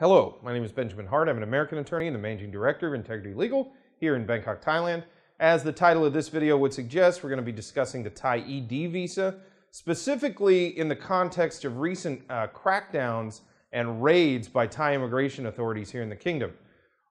Hello, my name is Benjamin Hart. I'm an American attorney and the Managing Director of Integrity Legal here in Bangkok, Thailand. As the title of this video would suggest, we're going to be discussing the Thai ED visa, specifically in the context of recent crackdowns and raids by Thai immigration authorities here in the kingdom.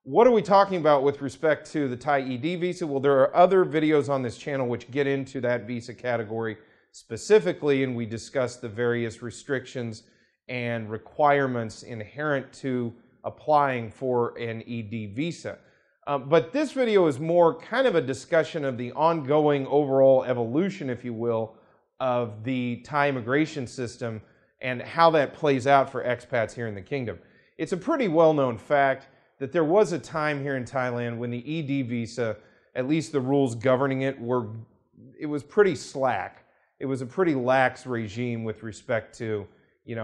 What are we talking about with respect to the Thai ED visa? Well, there are other videos on this channel which get into that visa category specifically, and we discuss the various restrictions and requirements inherent to applying for an ED visa. But this video is more kind of a discussion of the ongoing overall evolution, if you will, of the Thai immigration system and how that plays out for expats here in the kingdom. It's a pretty well-known fact that there was a time here in Thailand when the ED visa, at least the rules governing it, was pretty slack. It was a pretty lax regime with respect to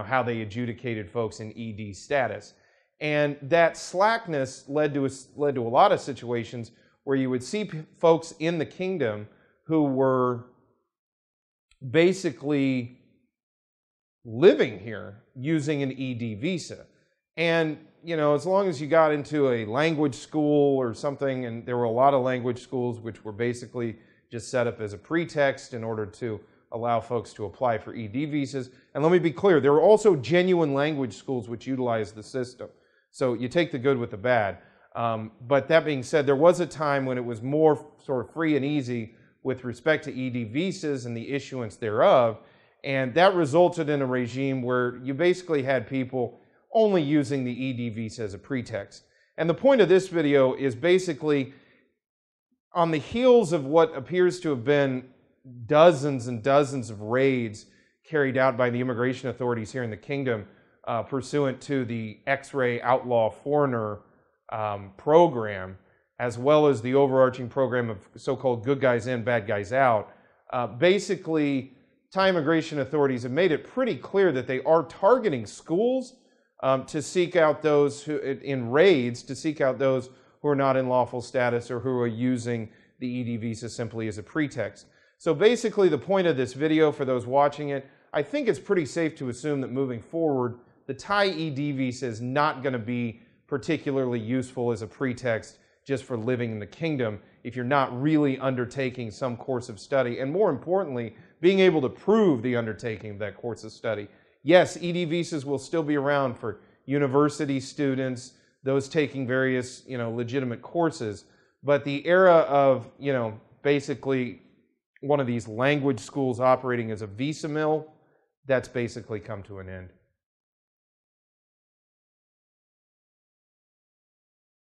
how they adjudicated folks in ED status. And that slackness led to a lot of situations where you would see folks in the kingdom who were basically living here using an ED visa. And, as long as you got into a language school or something, and there were a lot of language schools which were basically just set up as a pretext in order to allow folks to apply for ED visas. And let me be clear, there are also genuine language schools which utilize the system. So you take the good with the bad. But that being said, there was a time when it was more sort of free and easy with respect to ED visas and the issuance thereof. And that resulted in a regime where you basically had people only using the ED visa as a pretext. And the point of this video is basically on the heels of what appears to have been dozens and dozens of raids carried out by the immigration authorities here in the kingdom pursuant to the X-ray outlaw foreigner program, as well as the overarching program of so-called good guys in, bad guys out. Basically, Thai immigration authorities have made it pretty clear that they are targeting schools to seek out those who, in raids, to seek out those who are not in lawful status or who are using the ED visa simply as a pretext. So basically the point of this video, for those watching it, I think it's pretty safe to assume that moving forward, the Thai ED visa is not going to be particularly useful as a pretext just for living in the kingdom if you're not really undertaking some course of study, and more importantly, being able to prove the undertaking of that course of study. Yes, ED visas will still be around for university students, those taking various, legitimate courses, but the era of, basically one of these language schools operating as a visa mill, that's basically come to an end.